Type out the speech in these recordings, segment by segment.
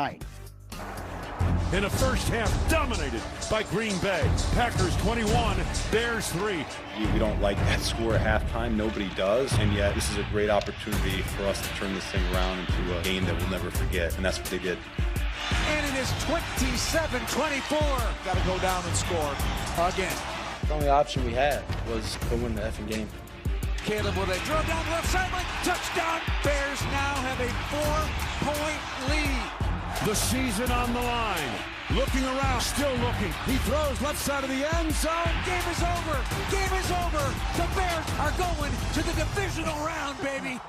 night. In the first half, dominated by Green Bay. Packers 21, Bears 3. We don't like that score at halftime. Nobody does. And yet, this is a great opportunity for us to turn this thing around into a game that we'll never forget. And that's what they did. And it is 27-24. Got to go down and score again. The only option we had was to win the effing game. Caleb with a throw down left sideline. Touchdown. Bears now have a 4-point lead. The season on the line. Looking around, still looking. He throws left side of the end zone. Game is over. Game is over. The Bears are going to the divisional round, baby.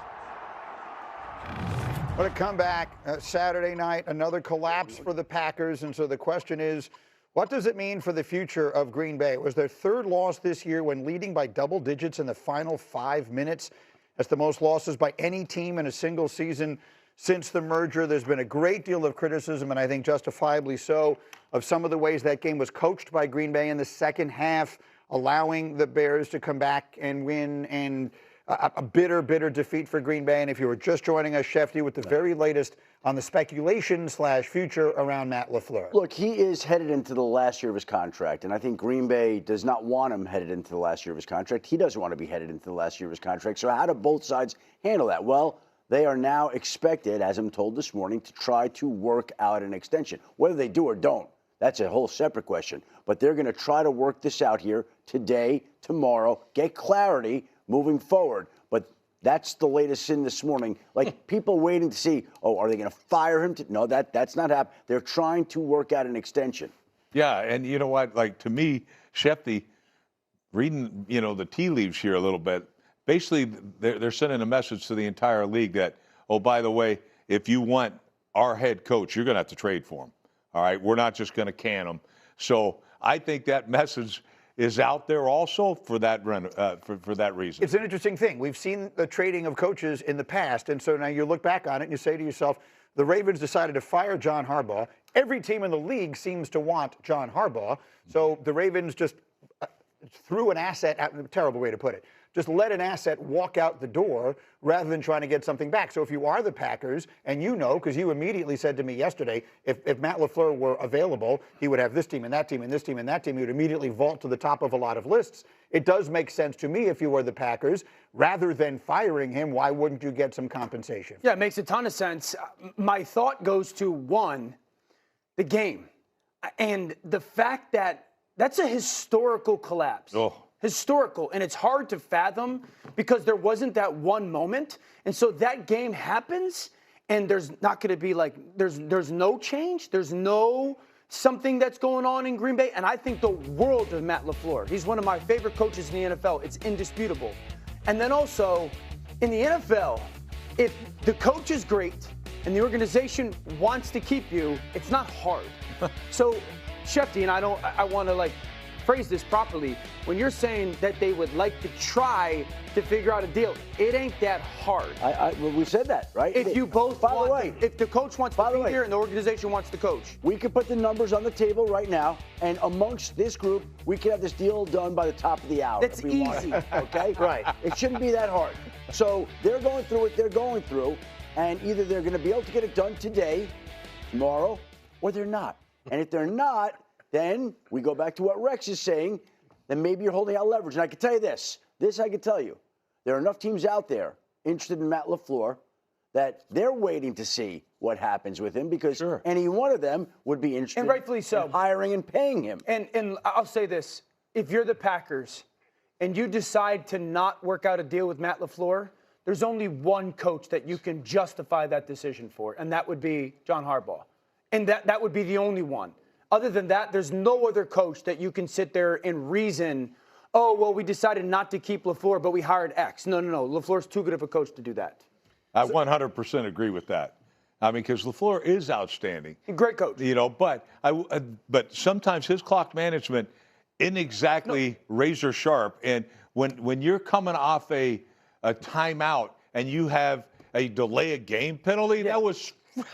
What a comeback. Saturday night, another collapse for the Packers. And so the question is, what does it mean for the future of Green Bay? It was their third loss this year when leading by double digits in the final 5 minutes. That's the most losses by any team in a single season since the merger. There's been a great deal of criticism, and I think justifiably so, of some of the ways that game was coached by Green Bay in the second half, allowing the Bears to come back and win, and a bitter, bitter defeat for Green Bay. And if you were just joining us, Schefter, with the very latest on the speculation/future around Matt LaFleur. Look, he is headed into the last year of his contract, and I think Green Bay does not want him headed into the last year of his contract. He doesn't want to be headed into the last year of his contract. So how do both sides handle that? Well, they are now expected, as I'm told this morning, to try to work out an extension. Whether they do or don't, that's a whole separate question. But they're going to try to work this out here today, tomorrow, get clarity moving forward. But that's the latest in this morning. Like, people waiting to see, oh, are they going to fire him? No, that's not happening. They're trying to work out an extension. Yeah, and you know what? Like, to me, Schefter, reading, the tea leaves here a little bit, basically, they're sending a message to the entire league that, oh, by the way, if you want our head coach, you're going to have to trade for him. All right? We're not just going to can him. So I think that message is out there also for that reason. It's an interesting thing. We've seen the trading of coaches in the past, and so now you look back on it and you say to yourself, the Ravens decided to fire John Harbaugh. Every team in the league seems to want John Harbaugh. So the Ravens just threw an asset out, a terrible way to put it. Just let an asset walk out the door rather than trying to get something back. So if you are the Packers, and because you immediately said to me yesterday, if Matt LaFleur were available, he would have this team and that team and this team and that team. He would immediately vault to the top of a lot of lists. It does make sense to me if you were the Packers. Rather than firing him, why wouldn't you get some compensation? Yeah, it makes a ton of sense. My thought goes to, one, the game. And the fact that that's a historical collapse. Oh. Historical, and it's hard to fathom because there wasn't that one moment, and so that game happens, and there's not going to be there's no change, there's no something that's going on in Green Bay, and I think the world of Matt LaFleur. He's one of my favorite coaches in the NFL. It's indisputable. And then also in the NFL, if the coach is great and the organization wants to keep you, it's not hard. So, Schefter, and I want to phrase this properly. When you're saying that they would like to try to figure out a deal, it ain't that hard. We said that, right? If you both by the way, if the coach wants to be here and the organization wants to coach. We could put the numbers on the table right now, and amongst this group, we could have this deal done by the top of the hour. That's easy. Okay? Right. It shouldn't be that hard. So they're going through what they're going through, and either they're going to be able to get it done today, tomorrow, or they're not. And if they're not, then we go back to what Rex is saying, then maybe you're holding out leverage. And I can tell you this I can tell you, there are enough teams out there interested in Matt LaFleur that they're waiting to see what happens with him because any one of them would be interested and rightfully so. in hiring and paying him. And I'll say this, if you're the Packers and you decide to not work out a deal with Matt LaFleur, there's only one coach that you can justify that decision for, and that would be John Harbaugh. And that would be the only one. Other than that, there's no other coach that you can sit there and reason, oh, well, we decided not to keep LaFleur, but we hired X. No. LaFleur's too good of a coach to do that. I 100% agree with that. I mean, because LaFleur is outstanding. Great coach. But sometimes his clock management isn't exactly razor sharp. And when you're coming off a timeout and you have a delay of game penalty, that was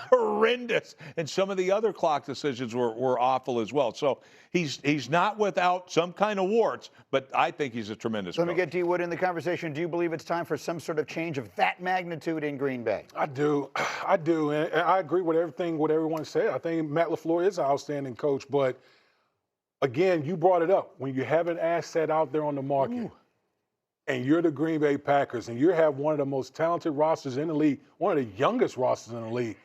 horrendous. And some of the other clock decisions were awful as well. So he's not without some kind of warts, but I think he's a tremendous Let me coach. get D. Wood in the conversation. Do you believe it's time for some sort of change of that magnitude in Green Bay? I do. I do. And I agree with everything what everyone said. I think Matt LaFleur is an outstanding coach. But, again, you brought it up. When you have an asset out there on the market, and you're the Green Bay Packers, and you have one of the most talented rosters in the league, one of the youngest rosters in the league,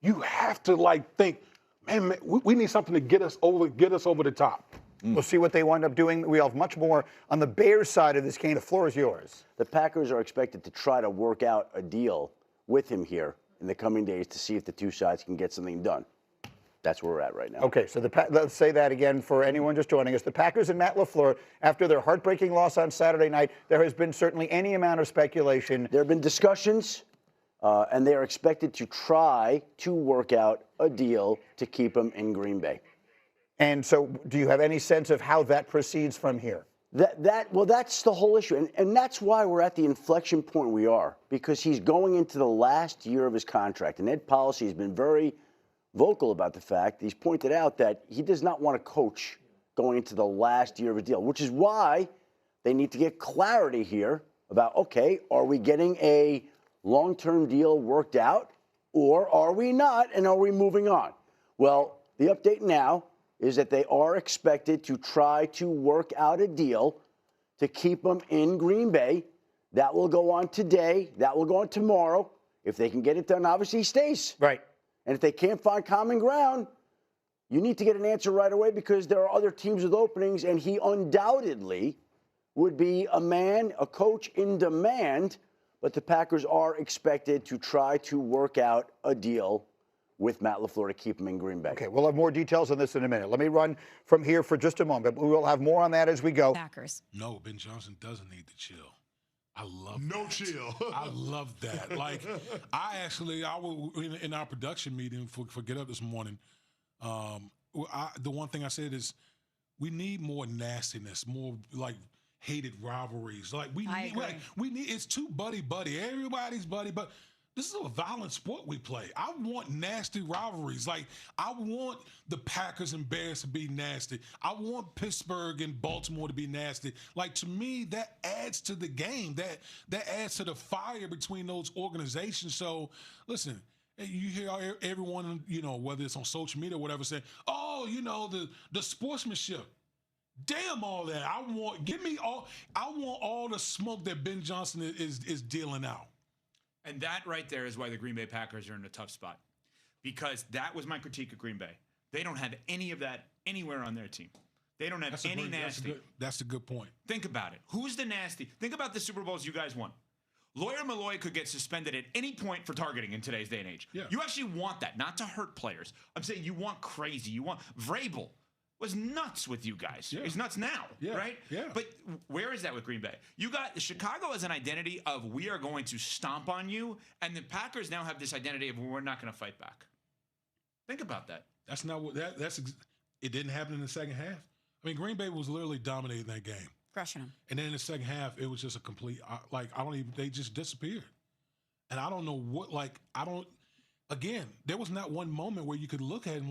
you have to, think, man, we need something to get us over the top. We'll see what they wind up doing. We have much more on the Bears side of this game. The floor is yours. The Packers are expected to try to work out a deal with him here in the coming days to see if the two sides can get something done. That's where we're at right now. Okay, so let's say that again for anyone just joining us. The Packers and Matt LaFleur, after their heartbreaking loss on Saturday night, there has been certainly any amount of speculation. There have been discussions, and they are expected to try to work out a deal to keep him in Green Bay. And so do you have any sense of how that proceeds from here? Well, that's the whole issue. And that's why we're at the inflection point we are, because he's going into the last year of his contract. And Ed Policy has been very vocal about the fact, he's pointed out that he does not want to coach going into the last year of a deal, which is why they need to get clarity here about, okay, are we getting a long-term deal worked out or are we not, and are we moving on? Well, the update now is that they are expected to try to work out a deal to keep him in Green Bay. That will go on today. That will go on tomorrow. If they can get it done, obviously he stays. Right. And if they can't find common ground, you need to get an answer right away because there are other teams with openings, and he undoubtedly would be a coach in demand, but the Packers are expected to try to work out a deal with Matt LaFleur to keep him in Green Bay. Okay, we'll have more details on this in a minute. Let me run from here for just a moment. We will have more on that as we go. Packers. No, Ben Johnson doesn't need to chill. I love no that. chill. I love that. Like, I was in our production meeting for Get Up this morning. The one thing I said is we need more nastiness, more like hated rivalries. Like we need it's too buddy. Everybody's buddy, but this is a violent sport we play. I want nasty rivalries. Like, I want the Packers and Bears to be nasty. I want Pittsburgh and Baltimore to be nasty. Like, to me, that adds to the game. That adds to the fire between those organizations. So, listen, you hear everyone, whether it's on social media or whatever, saying, oh, the sportsmanship. Damn all that. I want all the smoke that Ben Johnson is dealing out. And that right there is why the Green Bay Packers are in a tough spot. Because that was my critique of Green Bay. They don't have any of that anywhere on their team. They don't have any nasty. That's a good point. Think about it. Who's the nasty? Think about the Super Bowls you guys won. Lawyer Malloy could get suspended at any point for targeting in today's day and age. Yeah. You actually want that, not to hurt players. I'm saying you want crazy. You want Vrabel was nuts with you guys. Yeah. He's nuts now, right? Yeah. But where is that with Green Bay? You got Chicago as an identity of we are going to stomp on you, and the Packers now have this identity of we're not going to fight back. Think about that. That's not what it didn't happen in the second half. I mean, Green Bay was literally dominating that game. Crushing them. And then in the second half, it was just a complete, they just disappeared. And I don't know again, there was not one moment where you could look at him